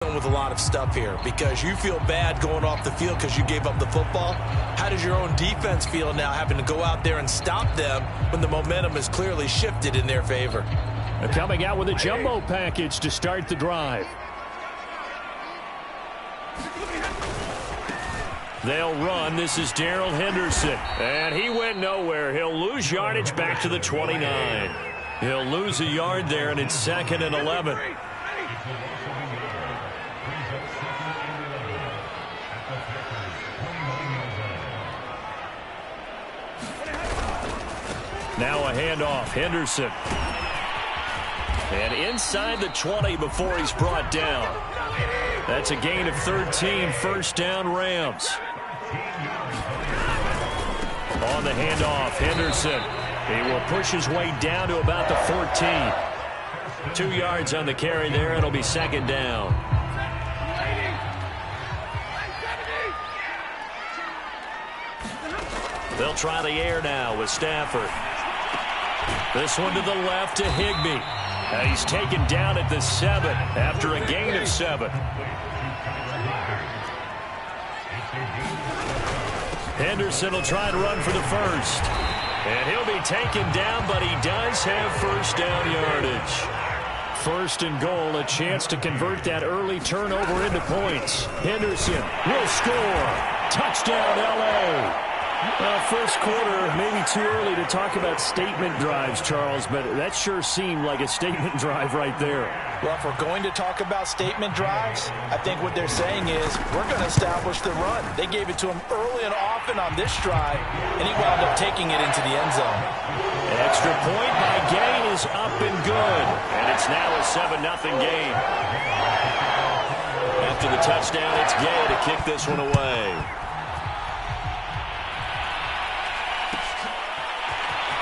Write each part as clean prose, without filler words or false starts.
with a lot of stuff here because you feel bad going off the field because you gave up the football. How does your own defense feel now having to go out there and stop them when the momentum is clearly shifted in their favor? They're coming out with a jumbo package to start the drive. They'll run. This is Darrell Henderson. And he went nowhere. He'll lose yardage back to the 29. He'll lose a yard there, and it's 2nd and 11. Now a handoff. Henderson. And inside the 20 before he's brought down. That's a gain of 13. First down, Rams. On the handoff, Henderson. He will push his way down to about the 14. 2 yards on the carry there. It'll be 2nd down. They'll try the air now with Stafford. This one to the left to Higbee. He's taken down at the 7 after a gain of 7. Henderson will try to run for the first. And he'll be taken down, but he does have first down yardage. 1st and goal, a chance to convert that early turnover into points. Henderson will score. Touchdown, L.A. Well, first quarter, maybe too early to talk about statement drives, Charles, but that sure seemed like a statement drive right there. Well, if we're going to talk about statement drives, I think what they're saying is we're going to establish the run. They gave it to him early and often on this drive, and he wound up taking it into the end zone. Extra point by Gay is up and good, and it's now a 7-0 game. After the touchdown, it's Gay to kick this one away.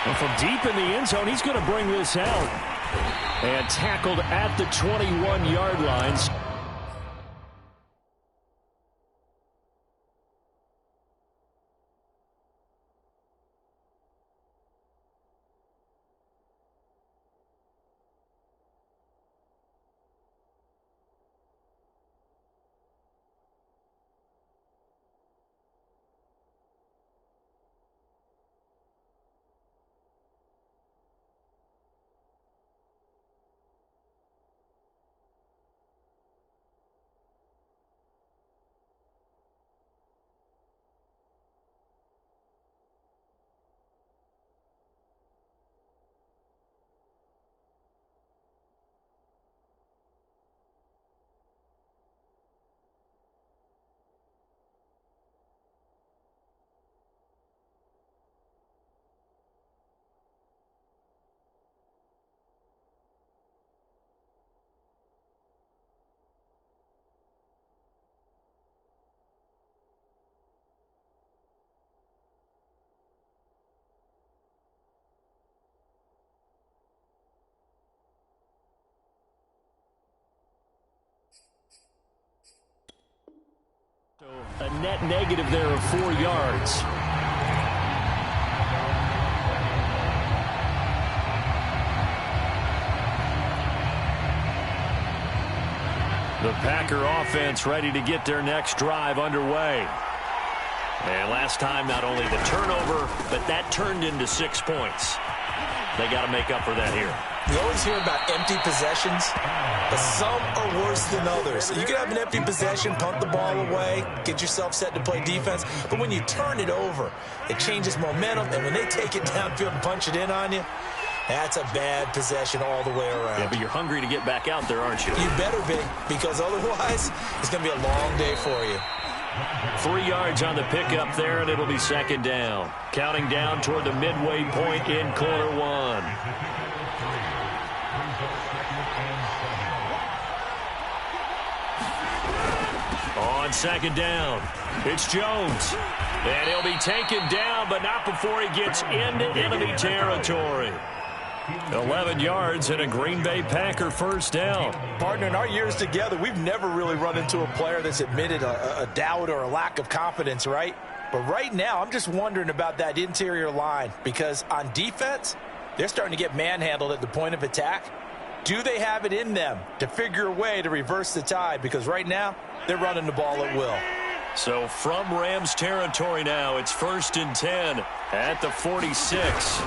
And from deep in the end zone, he's going to bring this out. And tackled at the 21-yard lines. So a net negative there of 4 yards. The Packer offense ready to get their next drive underway. And last time, not only the turnover, but that turned into 6 points. They got to make up for that here. You always hear about empty possessions, but some are worse than others. You can have an empty possession, punt the ball away, get yourself set to play defense, but when you turn it over, it changes momentum, and when they take it downfield and punch it in on you, that's a bad possession all the way around. Yeah, but you're hungry to get back out there, aren't you? You better be, because otherwise, it's going to be a long day for you. 3 yards on the pickup there, and it'll be 2nd down. Counting down toward the midway point in quarter 1. On 2nd down, it's Jones. And he'll be taken down, but not before he gets into enemy territory. 11 yards and a Green Bay Packer first down. Partner, in our years together, we've never really run into a player that's admitted a doubt or a lack of confidence, right? But right now, I'm just wondering about that interior line because on defense, they're starting to get manhandled at the point of attack. Do they have it in them to figure a way to reverse the tide? Because right now, they're running the ball at will. So from Rams territory now, it's 1st and 10 at the 46.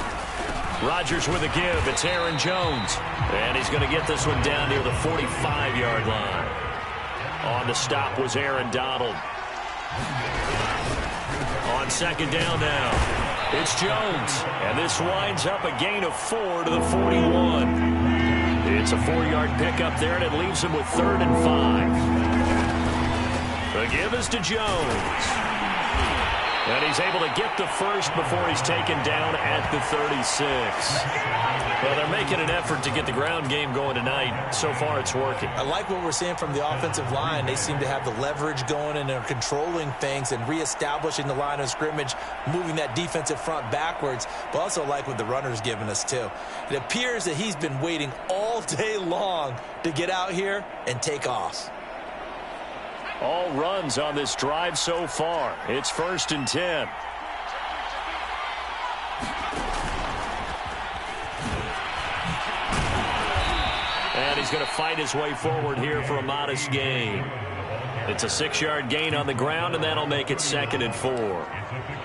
Rodgers with a give. It's Aaron Jones. And he's going to get this one down near the 45-yard line. On the stop was Aaron Donald. On 2nd down now, it's Jones. And this winds up a gain of 4 to the 41. It's a 4-yard pickup there, and it leaves him with 3rd and 5. The give is to Jones. And he's able to get the first before he's taken down at the 36. Well, they're making an effort to get the ground game going tonight. So far, it's working. I like what we're seeing from the offensive line. They seem to have the leverage going, and they're controlling things and reestablishing the line of scrimmage, moving that defensive front backwards. But also like what the runner's giving us, too. It appears that he's been waiting all day long to get out here and take off. All runs on this drive so far. It's 1st and 10. And he's going to fight his way forward here for a modest gain. It's a 6-yard gain on the ground, and that'll make it 2nd and 4. All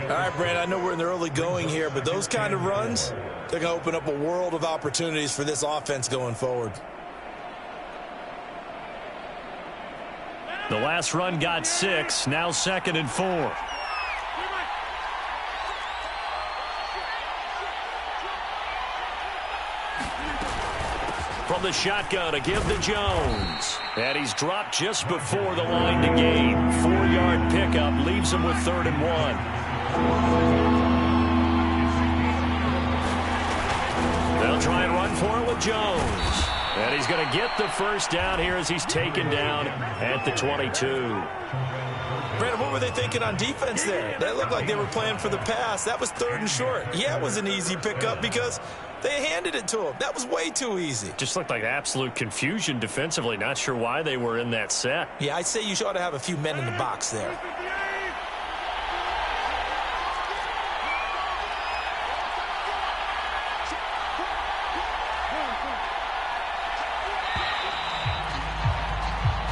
right, Brand, I know we're in the early going here, but those kind of runs, they're going to open up a world of opportunities for this offense going forward. The last run got 6, now 2nd and 4. From the shotgun, a give to Jones. And he's dropped just before the line to gain. 4-yard pickup leaves him with 3rd and 1. They'll try and run for it with Jones. And he's going to get the first down here as he's taken down at the 22. Brandon, what were they thinking on defense there? They looked like they were playing for the pass. That was 3rd and short. Yeah, it was an easy pickup because they handed it to him. That was way too easy. Just looked like absolute confusion defensively. Not sure why they were in that set. Yeah, I'd say you ought to have a few men in the box there.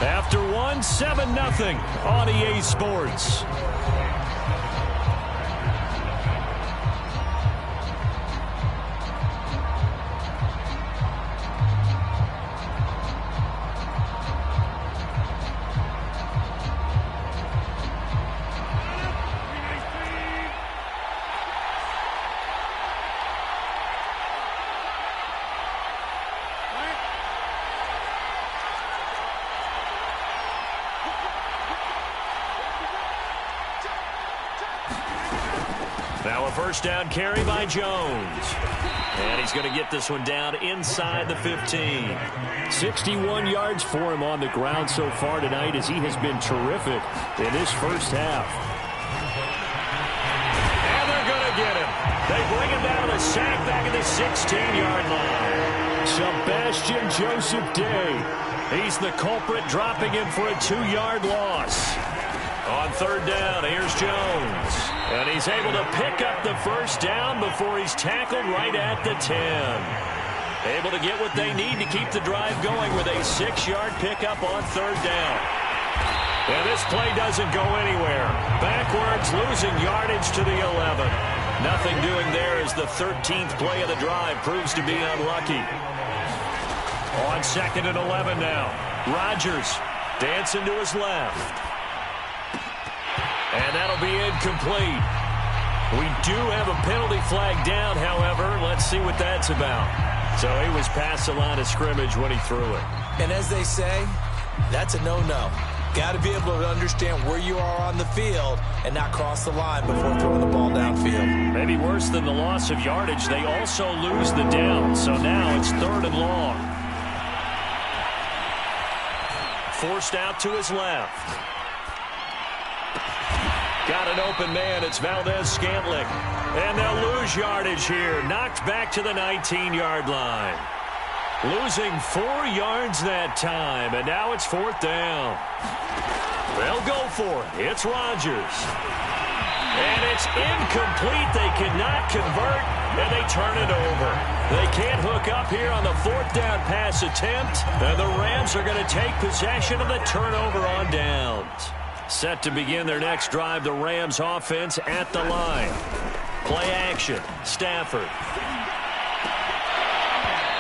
After 7-0 on EA Sports. Now a first down carry by Jones. And he's going to get this one down inside the 15. 61 yards for him on the ground so far tonight as he has been terrific in this first half. And they're going to get him. They bring him down to the sack back at the 16-yard line. Sebastian Joseph Day. He's the culprit, dropping him for a 2-yard loss. On third down, here's Jones. And he's able to pick up the first down before he's tackled right at the 10. Able to get what they need to keep the drive going with a 6-yard pickup on third down. And this play doesn't go anywhere. Backwards, losing yardage to the 11. Nothing doing there as the 13th play of the drive proves to be unlucky. On 2nd and 11 now. Rodgers dancing to his left. And that'll be incomplete. We do have a penalty flag down, however. Let's see what that's about. So he was past the line of scrimmage when he threw it. And as they say, that's a no-no. Got to be able to understand where you are on the field and not cross the line before throwing the ball downfield. Maybe worse than the loss of yardage, they also lose the down. So now it's 3rd and long. Forced out to his left. Got an open man. It's Valdez-Scantling. And they'll lose yardage here. Knocked back to the 19-yard line. Losing 4 yards that time. And now it's 4th down. They'll go for it. It's Rodgers. And it's incomplete. They cannot convert, and they turn it over. They can't hook up here on the fourth down pass attempt, and the Rams are going to take possession of the turnover on downs. Set to begin their next drive, the Rams offense at the line. Play action, Stafford.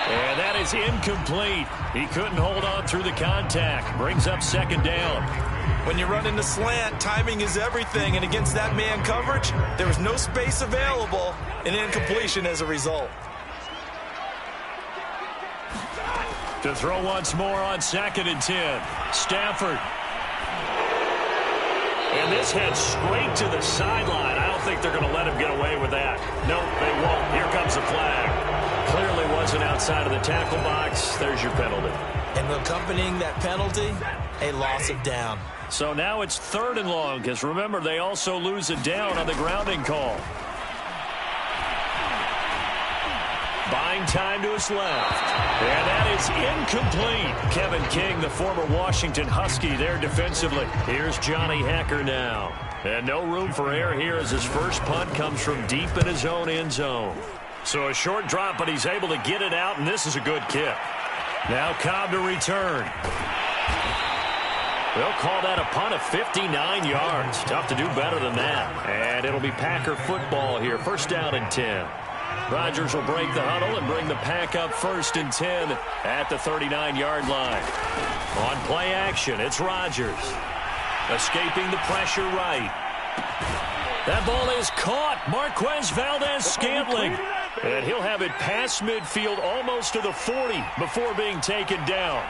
And that is incomplete. He couldn't hold on through the contact. Brings up second down. When you run into slant, timing is everything, and against that man coverage, there was no space available, and incompletion as a result. To throw once more on 2nd and 10. Stafford. And this heads straight to the sideline. I don't think they're going to let him get away with that. Nope, they won't. Here comes the flag. Clearly wasn't outside of the tackle box. There's your penalty. And accompanying that penalty, a loss of down. So now it's 3rd and long, because remember, they also lose a down on the grounding call. Buying time to his left. And that is incomplete. Kevin King, the former Washington Husky, there defensively. Here's Johnny Hekker now. And no room for error here as his first punt comes from deep in his own end zone. So a short drop, but he's able to get it out, and this is a good kick. Now Cobb to return. They'll call that a punt of 59 yards. Tough to do better than that. And it'll be Packer football here. 1st down and 10. Rodgers will break the huddle and bring the Pack up 1st and 10 at the 39-yard line. On play action, it's Rodgers. Escaping the pressure right. That ball is caught. Marquez Valdes-Scantling. And he'll have it past midfield almost to the 40 before being taken down.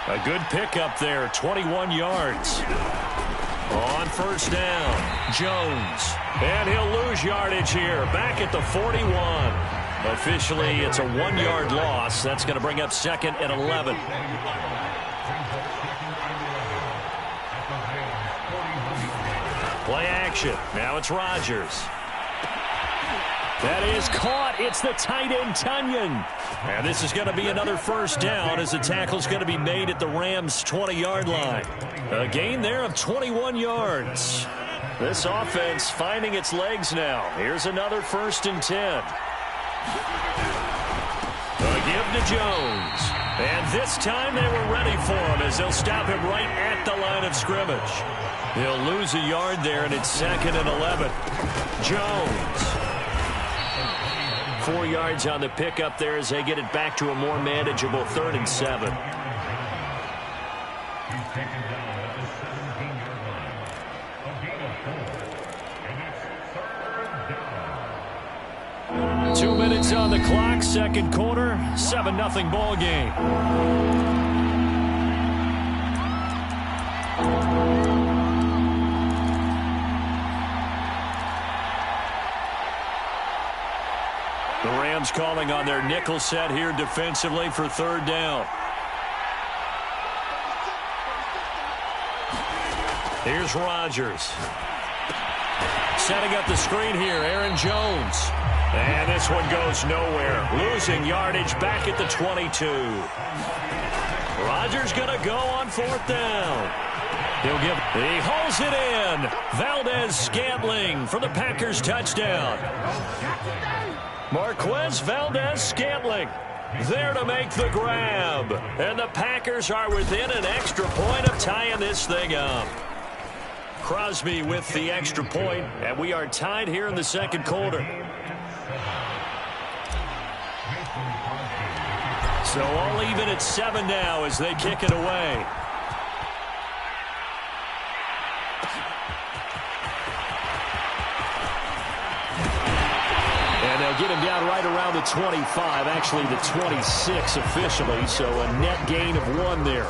A good pickup there, 21 yards. On 1st down, Jones. And he'll lose yardage here, back at the 41. Officially, it's a 1-yard loss. That's going to bring up 2nd and 11. Play action. Now it's Rodgers. That is caught. It's the tight end, Tunyon. And this is going to be another 1st down as the tackle's going to be made at the Rams' 20-yard line. A gain there of 21 yards. This offense finding its legs now. Here's another 1st and 10. A give to Jones. And this time they were ready for him as they'll stop him right at the line of scrimmage. He'll lose a yard there, and it's 2nd and 11. Jones. 4 yards on the pickup there as they get it back to a more manageable 3rd and 7. Two minutes on the clock, 2nd quarter, 7-0 ball game. The Rams calling on their nickel set here defensively for 3rd down. Here's Rodgers. Setting up the screen here, Aaron Jones. And this one goes nowhere. Losing yardage back at the 22. Rodgers going to go on 4th down. He hauls it in. Valdes-Scantling for the Packers touchdown. Marquez Valdes-Scantling there to make the grab. And the Packers are within an extra point of tying this thing up. Crosby with the extra point, and we are tied here in the 2nd quarter. So all even at 7 now as they kick it away. And they'll get him down right around the 25, actually the 26 officially, so a net gain of 1 there.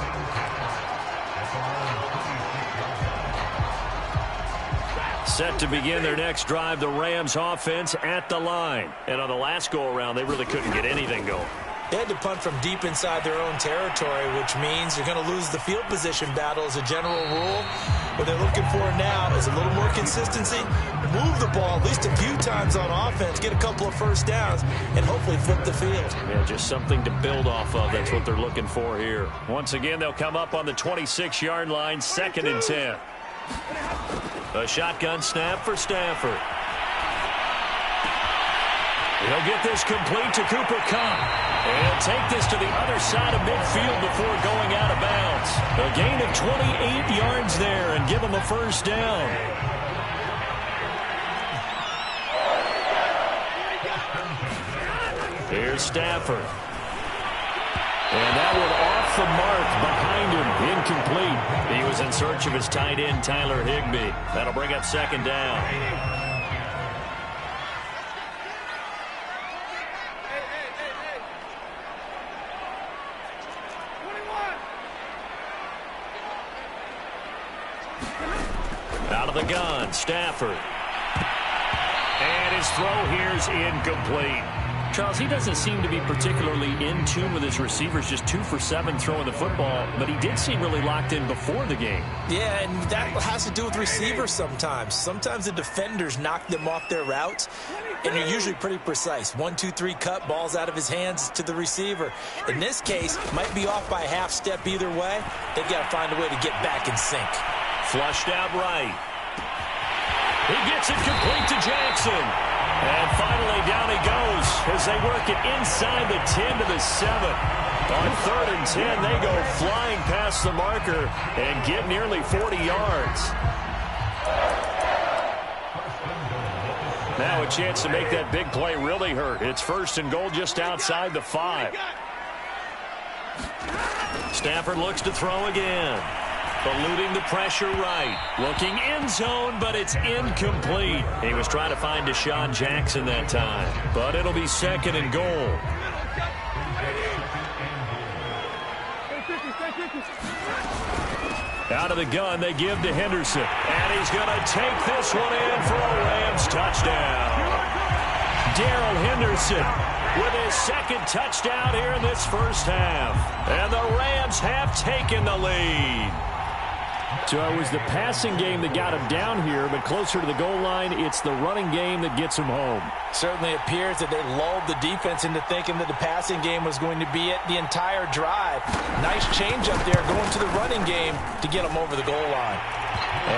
Set to begin their next drive, the Rams offense at the line. And on the last go-around, they really couldn't get anything going. They had to punt from deep inside their own territory, which means you're going to lose the field position battle as a general rule. What they're looking for now is a little more consistency, move the ball at least a few times on offense, get a couple of 1st downs, and hopefully flip the field. Yeah, just something to build off of. That's what they're looking for here. Once again, they'll come up on the 26-yard line, 2nd and 10. A shotgun snap for Stafford. He'll get this complete to Cooper Kupp. And he'll take this to the other side of midfield before going out of bounds. A gain of 28 yards there and give him a first down. Here's Stafford. And that one off the mark behind him. Incomplete. He was in search of his tight end, Tyler Higbee. That'll bring up second down. Out of the gun, Stafford. And his throw here is incomplete. Charles, he doesn't seem to be particularly in tune with his receivers, just 2 for 7 throwing the football, but he did seem really locked in before the game. Yeah, and that has to do with receivers sometimes. Sometimes the defenders knock them off their routes, and they're usually pretty precise. 1, 2, 3 cut, balls out of his hands to the receiver. In this case, might be off by a half step either way. They've got to find a way to get back in sync. Flushed out right. He gets it complete to Jackson. And finally down he goes as they work it inside the 10 to the 7. On 3rd and 10, they go flying past the marker and get nearly 40 yards. Now a chance to make that big play really hurt. It's 1st and goal just outside the 5. Stafford looks to throw again. Eluding the pressure right. Looking end zone, but it's incomplete. He was trying to find Deshaun Jackson that time. But it'll be 2nd and goal. Out of the gun, they give to Henderson. And he's going to take this one in for a Rams touchdown. Darrell Henderson with his 2nd touchdown here in this first half. And the Rams have taken the lead. So it was the passing game that got him down here, but closer to the goal line, it's the running game that gets him home. Certainly appears that they lulled the defense into thinking that the passing game was going to be it the entire drive. Nice change up there going to the running game to get him over the goal line.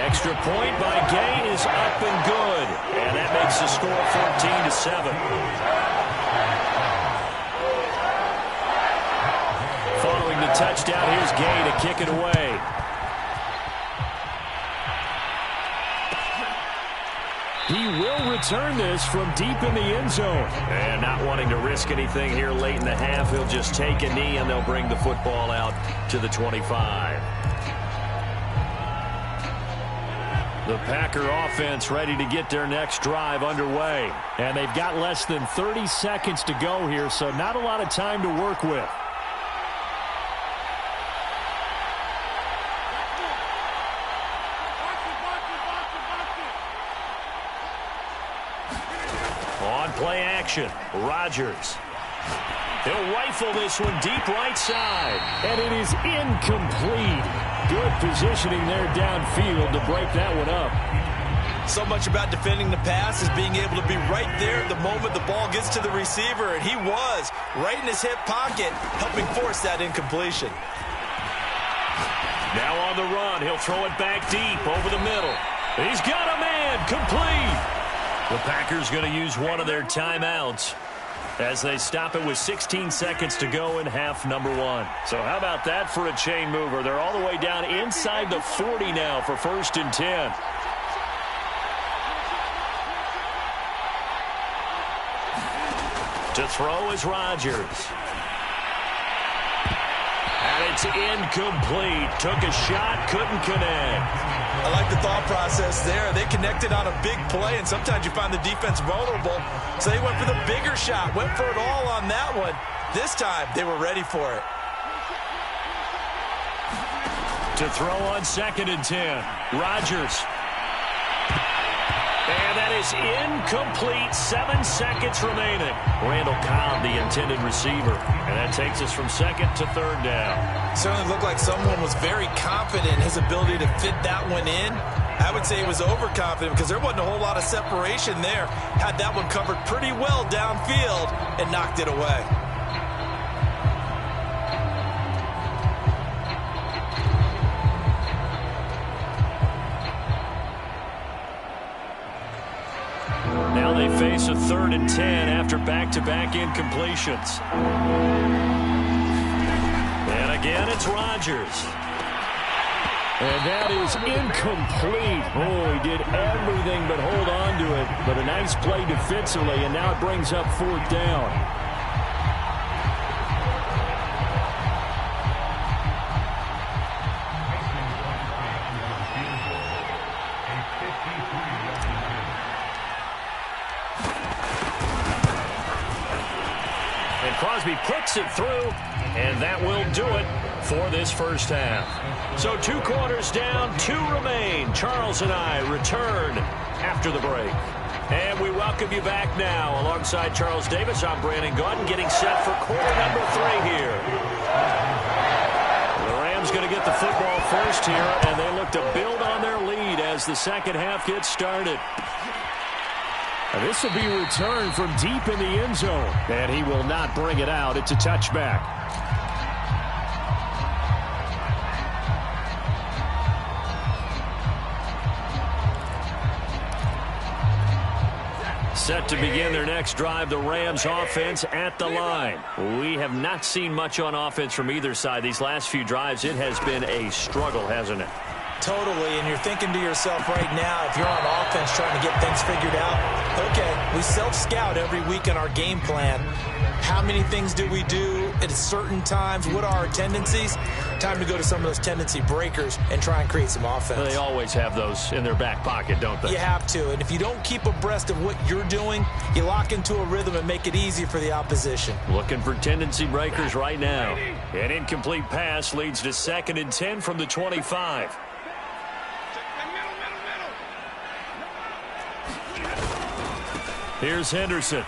Extra point by Gay is up and good. And that makes the score 14 to 7. Following the touchdown, here's Gay to kick it away. He will return this from deep in the end zone. And not wanting to risk anything here late in the half, he'll just take a knee and they'll bring the football out to the 25. The Packer offense ready to get their next drive underway. And they've got less than 30 seconds to go here, so not a lot of time to work with. Play action. Rodgers. He'll rifle this one deep right side. And it is incomplete. Good positioning there downfield to break that one up. So much about defending the pass is being able to be right there at the moment the ball gets to the receiver. And he was right in his hip pocket, helping force that incompletion. Now on the run. He'll throw it back deep over the middle. He's got a man. Complete. The Packers going to use one of their timeouts as they stop it with 16 seconds to go in half number 1. So how about that for a chain mover? They're all the way down inside the 40 now for 1st and 10. To throw is Rodgers. And it's incomplete. Took a shot, couldn't connect. I like the thought process there. They connected on a big play, and sometimes you find the defense vulnerable. So they went for the bigger shot, went for it all on that one. This time, they were ready for it. To throw on 2nd and 10. Rodgers. And that is incomplete. 7 seconds remaining. Randall Cobb, the intended receiver. And that takes us from 2nd to 3rd down. Certainly looked like someone was very confident in his ability to fit that one in. I would say he was overconfident because there wasn't a whole lot of separation there. Had that one covered pretty well downfield and knocked it away. face a 3rd and 10 after back-to-back incompletions. And again, it's Rodgers. And that is incomplete. Oh, he did everything but hold on to it. But a nice play defensively, and now it brings up 4th down. And Crosby puts it through, and that will do it for this first half. So 2 quarters down, 2 remain. Charles and I return after the break. And we welcome you back now. Alongside Charles Davis, I'm Brandon Gaudin, getting set for quarter number 3 here. The Rams going to get the football first here, and they look to build on their lead as the second half gets started. And this will be returned from deep in the end zone. And he will not bring it out. It's a touchback. Set to begin their next drive, the Rams offense at the line. We have not seen much on offense from either side. These last few drives, it has been a struggle, hasn't it? Totally, and you're thinking to yourself right now, if you're on offense trying to get things figured out, okay, we self-scout every week in our game plan. How many things do we do at certain times? What are our tendencies? Time to go to some of those tendency breakers and try and create some offense. Well, they always have those in their back pocket, don't they? You have to, and if you don't keep abreast of what you're doing, you lock into a rhythm and make it easy for the opposition. Looking for tendency breakers right now. An incomplete pass leads to 2nd and 10 from the 25. Here's Henderson.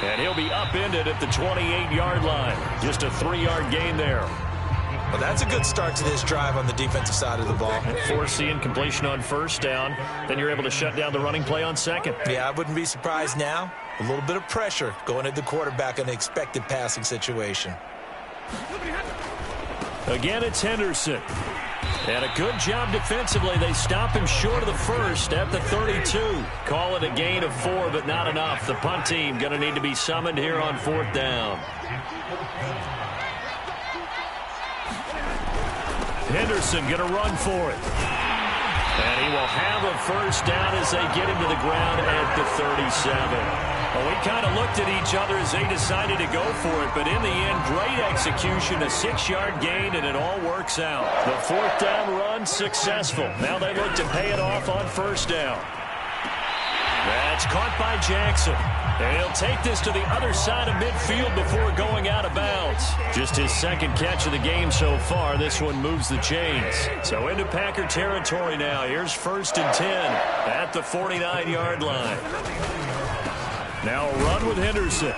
And he'll be upended at the 28-yard line. Just a 3-yard gain there. Well, that's a good start to this drive on the defensive side of the ball. Force the incompletion on 1st down. Then you're able to shut down the running play on 2nd. Yeah, I wouldn't be surprised now. A little bit of pressure going at the quarterback in an expected passing situation. Again, it's Henderson. And a good job defensively. They stop him short of the first at the 32. Call it a gain of 4, but not enough. The punt team going to need to be summoned here on 4th down. Henderson going to run for it. And he will have a first down as they get him to the ground at the 37. Well, we kind of looked at each other as they decided to go for it, but in the end, great execution, a 6-yard gain, and it all works out. The 4th down run successful. Now they look to pay it off on 1st down. That's caught by Jackson. And he'll take this to the other side of midfield before going out of bounds. Just his 2nd catch of the game so far. This one moves the chains. So into Packer territory now. Here's 1st and 10 at the 49-yard line. Now a run with Henderson.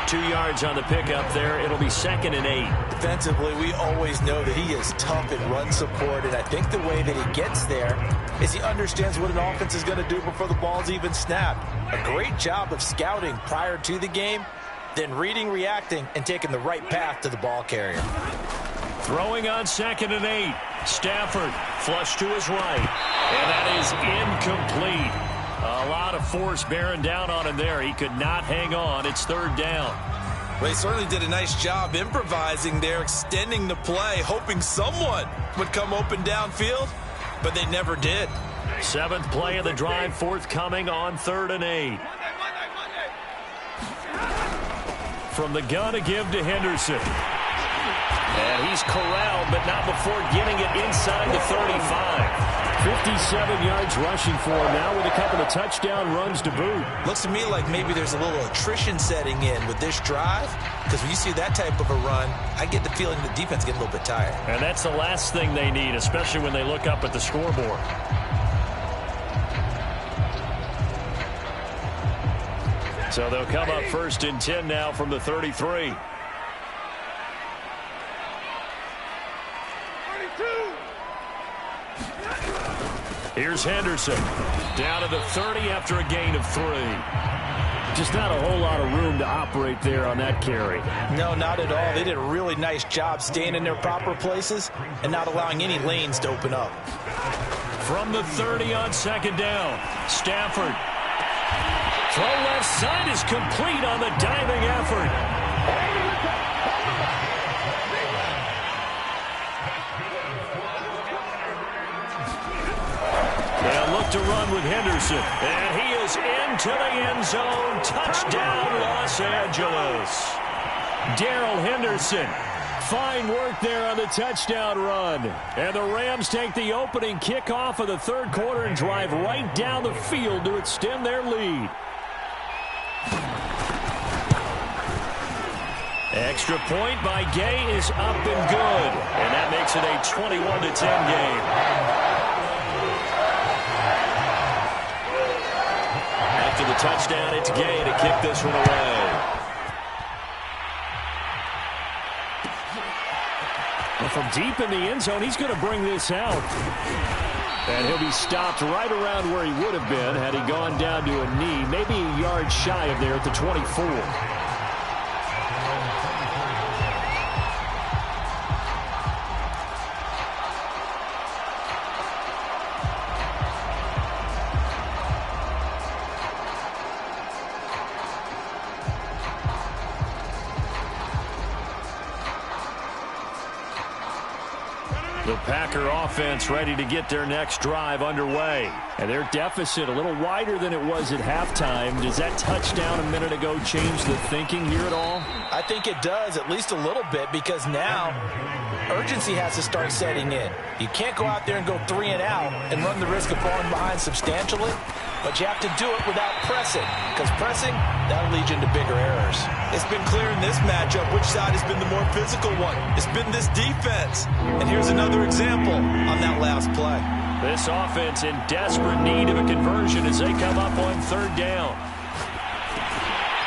2 yards on the pickup there. It'll be 2nd and 8. Defensively, we always know that he is tough in run support, and I think the way that he gets there is he understands what an offense is going to do before the ball's even snapped. A great job of scouting prior to the game, then reading, reacting, and taking the right path to the ball carrier. Throwing on 2nd and 8. Stafford flush to his right, and that is incomplete. A lot of force bearing down on him there. He could not hang on. It's 3rd down. Well, he certainly did a nice job improvising there, extending the play, hoping someone would come open downfield, but they never did. 7th play of the drive, forthcoming on 3rd and 8. From the gun to give to Henderson. And he's corralled, but not before getting it inside the 35. 57 yards rushing for him now with a couple of touchdown runs to boot. Looks to me like maybe there's a little attrition setting in with this drive, because when you see that type of a run, I get the feeling the defense getting a little bit tired. And that's the last thing they need, especially when they look up at the scoreboard. So they'll come up 1st and 10 now from the 33. Here's Henderson. Down to the 30 after a gain of 3. Just not a whole lot of room to operate there on that carry. No, not at all. They did a really nice job staying in their proper places and not allowing any lanes to open up. From the 30 on 2nd down, Stafford Throw left side is complete on the diving effort. They'll look to run with Henderson. And he is into the end zone. Touchdown, Los Angeles. Darrell Henderson. Fine work there on the touchdown run. And the Rams take the opening kickoff of the third quarter and drive right down the field to extend their lead. Extra point by Gay is up and good. And that makes it a 21-10 game. After the touchdown, it's Gay to kick this one away. From deep in the end zone, he's going to bring this out. And he'll be stopped right around where he would have been had he gone down to a knee, maybe a yard shy of there at the 24. The Packer offense ready to get their next drive underway. And their deficit a little wider than it was at halftime. Does that touchdown a minute ago change the thinking here at all? I think it does, at least a little bit, because now urgency has to start setting in. You can't go out there and go 3 and out and run the risk of falling behind substantially, but you have to do it without pressing, because pressing, that'll lead you into bigger errors. It's been clear in this matchup which side has been the more physical one. It's been this defense. And here's another example on that last play. This offense in desperate need of a conversion as they come up on third down.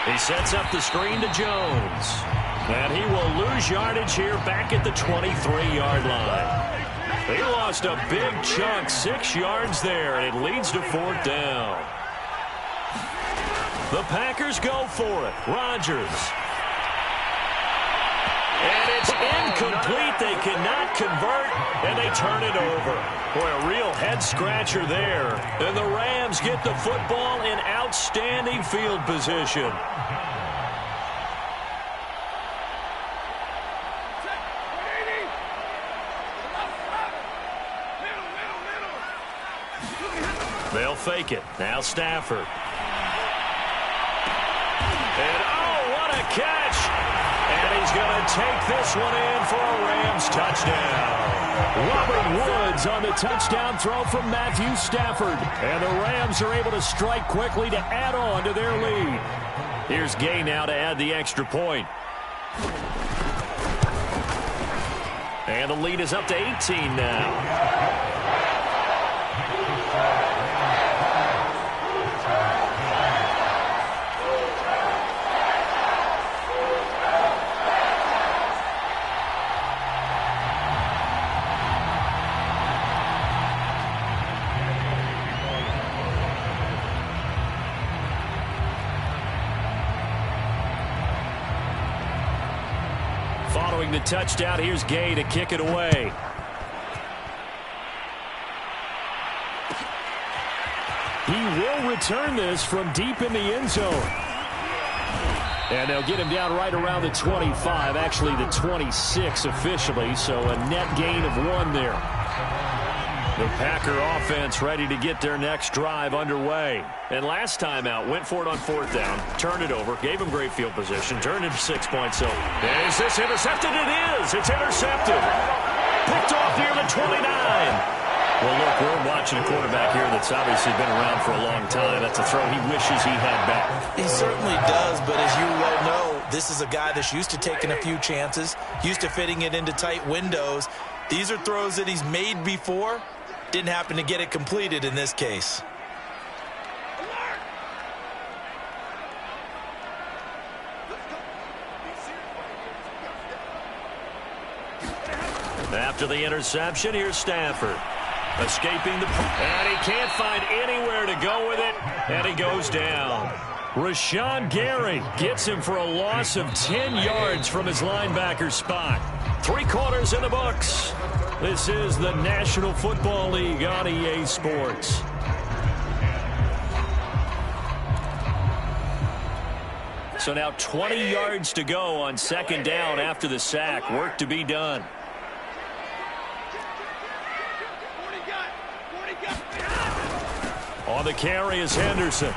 He sets up the screen to Jones. And he will lose yardage here back at the 23-yard line. He lost a big chunk, 6 yards there, and it leads to fourth down. The Packers go for it. Rodgers. And it's incomplete. They cannot convert, and they turn it over. Boy, a real head-scratcher there. And the Rams get the football in outstanding field position. They'll fake it. Now Stafford. And oh, what a catch! And he's going to take this one in for a Rams touchdown. Robert Woods on the touchdown throw from Matthew Stafford. And the Rams are able to strike quickly to add on to their lead. Here's Gay now to add the extra point. And the lead is up to 18 now. Following the touchdown, here's Gay to kick it away. He will return this from deep in the end zone. And they'll get him down right around the 25, actually the 26 officially, so a net gain of 1 there. The Packer offense ready to get their next drive underway. And last time out, went for it on fourth down, turned it over, gave him great field position, turned it to 6 points. So is this intercepted? It is. It's intercepted. Picked off near the 29. Well, look, we're watching a quarterback here that's obviously been around for a long time. That's a throw he wishes he had back. He certainly does, but as you well know, this is a guy that's used to taking a few chances, used to fitting it into tight windows. These are throws that he's made before. Didn't happen to get it completed in this case. After the interception, here's Stafford. Escaping the... And he can't find anywhere to go with it, and he goes down. Rashawn Gary gets him for a loss of 10 yards from his linebacker spot. 3 quarters in the books. This is the National Football League on EA Sports. So now 20 yards to go on second down after the sack. Work to be done. On the carry is Henderson.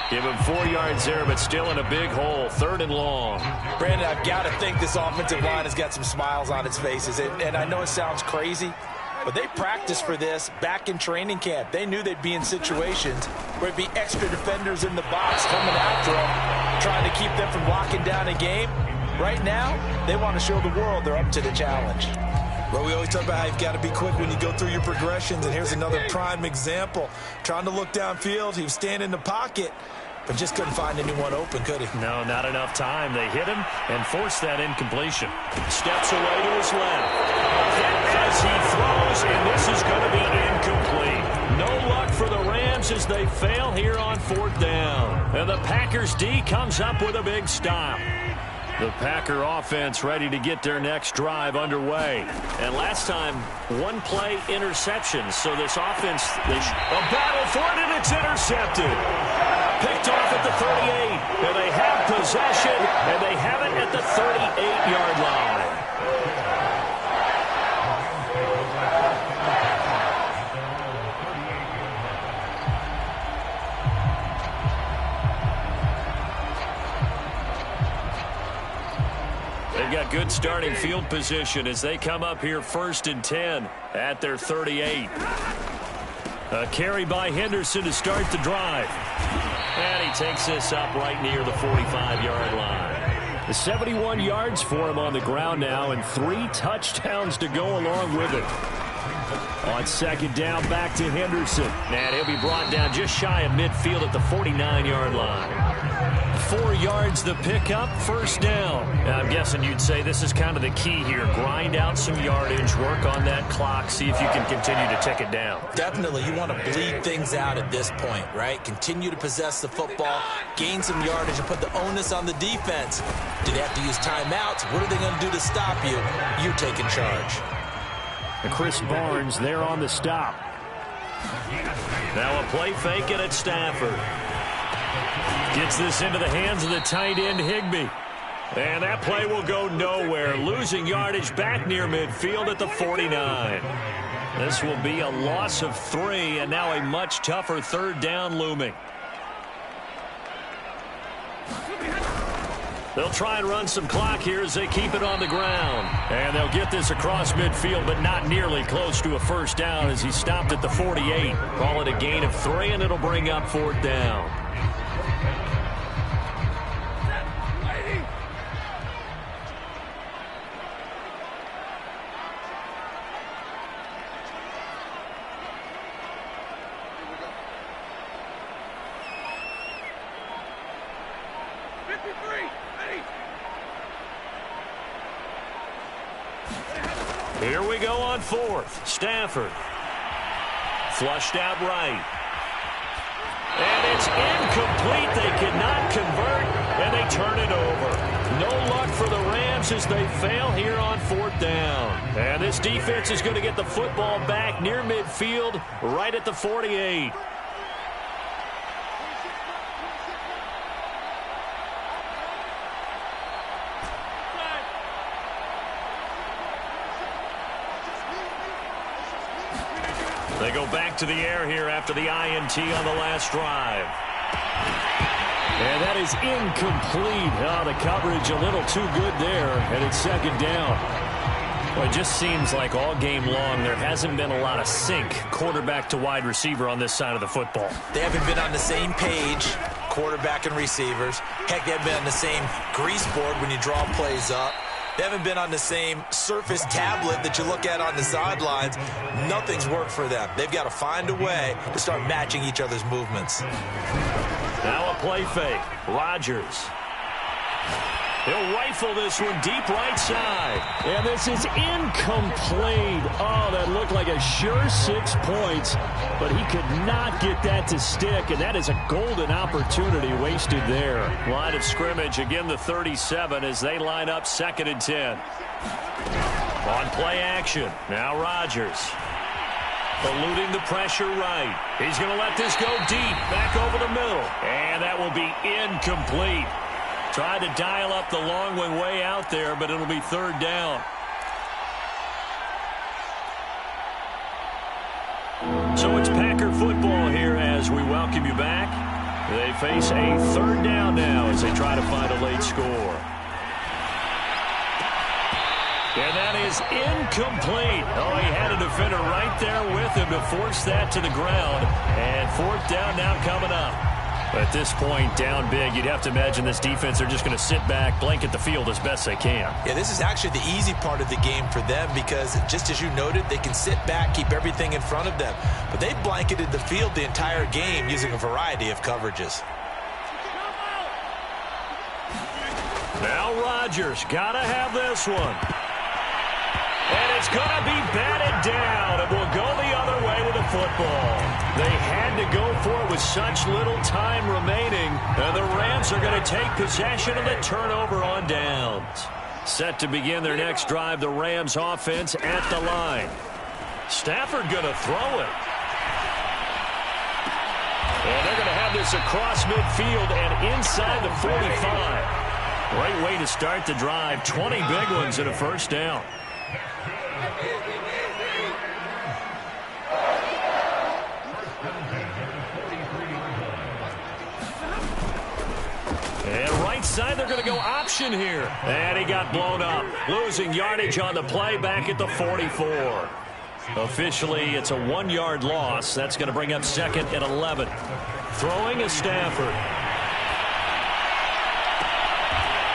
Give him 4 yards there, but still in a big hole. 3rd and long. Brandon, I've got to think this offensive line has got some smiles on its faces. And I know it sounds crazy, but they practiced for this back in training camp. They knew they'd be in situations where it'd be extra defenders in the box coming after them, trying to keep them from locking down a game. Right now, they want to show the world they're up to the challenge. Well, we always talk about how you've got to be quick when you go through your progressions, and here's another prime example. Trying to look downfield, he was standing in the pocket, but just couldn't find anyone open, could he? No, not enough time. They hit him and forced that incompletion. Steps away to his left. As he throws, and this is going to be incomplete. No luck for the Rams as they fail here on 4th down. And the Packers D comes up with a big stop. The Packer offense ready to get their next drive underway. And last time, 1-play interception. So this offense, a battle for it, and it's intercepted. Picked off at the 38. And they have possession, and they have it at the 38-yard line. They've got good starting field position as they come up here 1st and 10 at their 38. A carry by Henderson to start the drive. And he takes this up right near the 45-yard line. 71 yards for him on the ground now and 3 touchdowns to go along with it. On second down, back to Henderson. And he'll be brought down just shy of midfield at the 49-yard line. 4 yards the pickup, 1st down. Now, I'm guessing you'd say this is kind of the key here. Grind out some yardage, work on that clock, see if you can continue to tick it down. Definitely, you want to bleed things out at this point, right? Continue to possess the football, gain some yardage, and put the onus on the defense. Do they have to use timeouts? What are they going to do to stop you? You're taking charge. And Chris Barnes there on the stop. Now a play fake it at Stafford. Gets this into the hands of the tight end, Higbee. And that play will go nowhere. Losing yardage back near midfield at the 49. This will be a loss of 3, and now a much tougher 3rd down looming. They'll try and run some clock here as they keep it on the ground. And they'll get this across midfield, but not nearly close to a 1st down as he stopped at the 48. Call it a gain of 3, and it'll bring up 4th down. Here we go on 4th. Stafford. Flushed out right. And it's incomplete. They could not convert, and they turn it over. No luck for the Rams as they fail here on 4th down. And this defense is going to get the football back near midfield, right at the 48. They go back to the air here after the INT on the last drive. And that is incomplete. Oh, the coverage a little too good there, and it's 2nd down. Well, it just seems like all game long there hasn't been a lot of sync quarterback to wide receiver on this side of the football. They haven't been on the same page, quarterback and receivers. Heck, they haven't been on the same grease board when you draw plays up. They haven't been on the same Surface tablet that you look at on the sidelines. Nothing's worked for them. They've got to find a way to start matching each other's movements. Now a play fake. Rodgers. He'll rifle this one deep right side. And this is incomplete. Oh, that looked like a sure 6 points, but he could not get that to stick, and that is a golden opportunity wasted there. Line of scrimmage, again the 37 as they line up 2nd and 10. On play action, now Rodgers. Eluding the pressure right. He's going to let this go deep, back over the middle. And that will be incomplete. Tried to dial up the long one way out there, but it'll be third down. So it's Packer football here as we welcome you back. They face a third down now as they try to find a late score. And that is incomplete. Oh, he had a defender right there with him to force that to the ground. And fourth down now coming up. At this point, down big, you'd have to imagine this defense are just going to sit back, blanket the field as best they can. Yeah, this is actually the easy part of the game for them because, just as you noted, they can sit back, keep everything in front of them. But they blanketed the field the entire game using a variety of coverages. Now Rodgers, got to have this one. And it's going to be batted down, and will go the other way with the football. They had to go for it with such little time remaining, and the Rams are going to take possession of the turnover on downs. Set to begin their next drive, the Rams offense at the line. Stafford going to throw it. And they're going to have this across midfield and inside the 45. Great way to start the drive. 20 big ones and a first down. And right side, they're going to go option here. And he got blown up. Losing yardage on the play back at the 44. Officially, it's a 1-yard loss. That's going to bring up second and 11. Throwing is Stafford.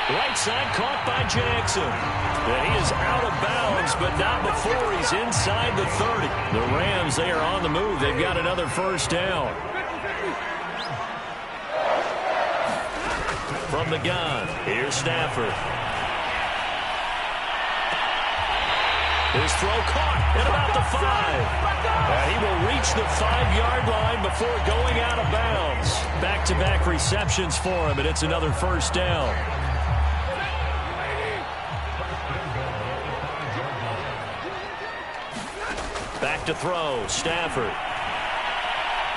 Right side caught by Jackson. And he is out of bounds, but not before he's inside the 30. The Rams, they are on the move. They've got another first down. From the gun, here's Stafford. His throw caught at about the 5. And he will reach the 5-yard line before going out of bounds. Back-to-back receptions for him, and it's another first down. Back to throw, Stafford.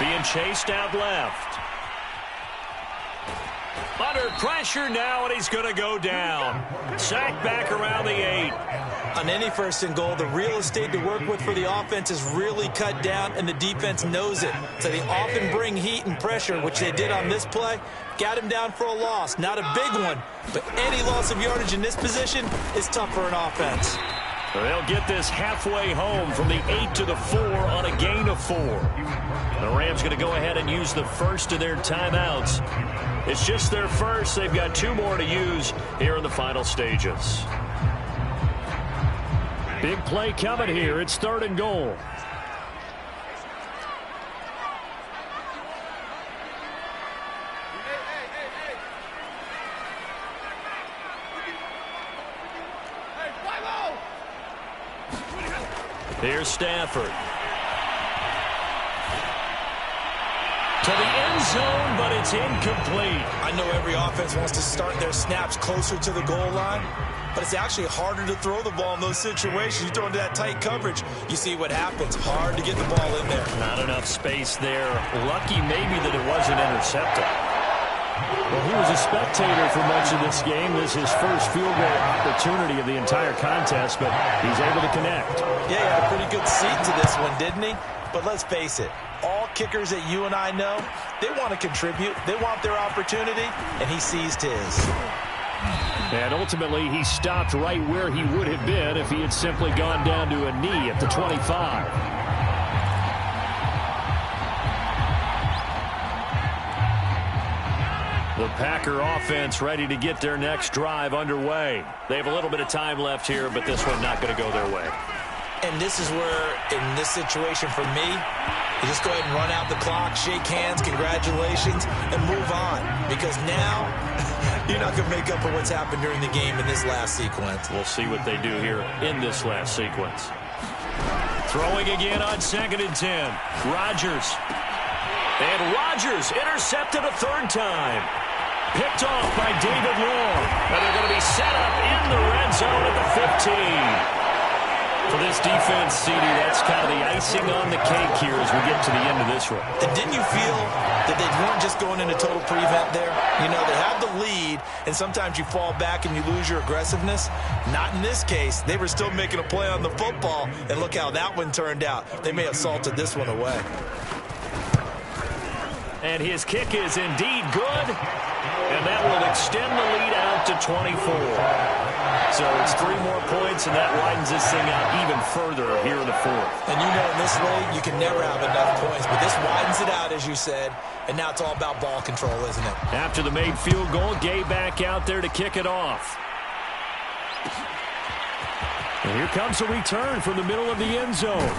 Being chased out left. Under pressure now, and he's going to go down. Sacked back around the 8. On any first and goal, the real estate to work with for the offense is really cut down, and the defense knows it. So they often bring heat and pressure, which they did on this play. Got him down for a loss. Not a big one, but any loss of yardage in this position is tough for an offense. They'll get this halfway home from the 8 to the 4 on a gain of 4. The Rams going to go ahead and use the first of their timeouts. It's just their first. They've got 2 more to use here in the final stages. Big play coming here. It's third and goal. Here's Stafford. To the end zone, but it's incomplete. I know every offense wants to start their snaps closer to the goal line, but it's actually harder to throw the ball in those situations. You throw into that tight coverage, you see what happens. Hard to get the ball in there. Not enough space there. Lucky maybe that it wasn't intercepted. Well, he was a spectator for much of this game. This is his first field goal opportunity of the entire contest, but he's able to connect. Yeah, he had a pretty good seat to this one, didn't he? But let's face it, all kickers that you and I know, they want to contribute. They want their opportunity, and he seized his. And ultimately, he stopped right where he would have been if he had simply gone down to a knee at the 25. The Packer offense ready to get their next drive underway. They have a little bit of time left here, but this one not going to go their way. And this is where, in this situation for me, you just go ahead and run out the clock, shake hands, congratulations, and move on. Because now, you're not going to make up for what's happened during the game in this last sequence. We'll see what they do here in this last sequence. Throwing again on 2nd and 10. Rodgers. And Rodgers intercepted a third time. Picked off by David Long. And they're going to be set up in the red zone at the 15. For this defense, CD, that's kind of the icing on the cake here as we get to the end of this one. And didn't you feel that they weren't just going into total prevent there? You know, they had the lead, and sometimes you fall back and you lose your aggressiveness. Not in this case. They were still making a play on the football, and look how that one turned out. They may have salted this one away. And his kick is indeed good, and that will extend the lead out to 24. So it's 3 more points, and that widens this thing out even further here in the fourth. And you know in this league, you can never have enough points, but this widens it out, as you said, and now it's all about ball control, isn't it? After the made field goal, Gay back out there to kick it off. And here comes a return from the middle of the end zone.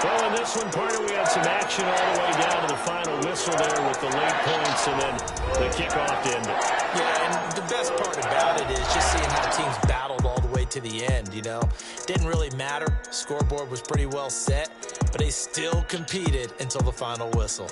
Well, in this one, partner, we had some action all the way down to the final whistle there with the late points and then the kickoff to end it. Yeah, and the best part about it is just seeing how teams battled all the way to the end, you know. Didn't really matter. Scoreboard was pretty well set, but they still competed until the final whistle.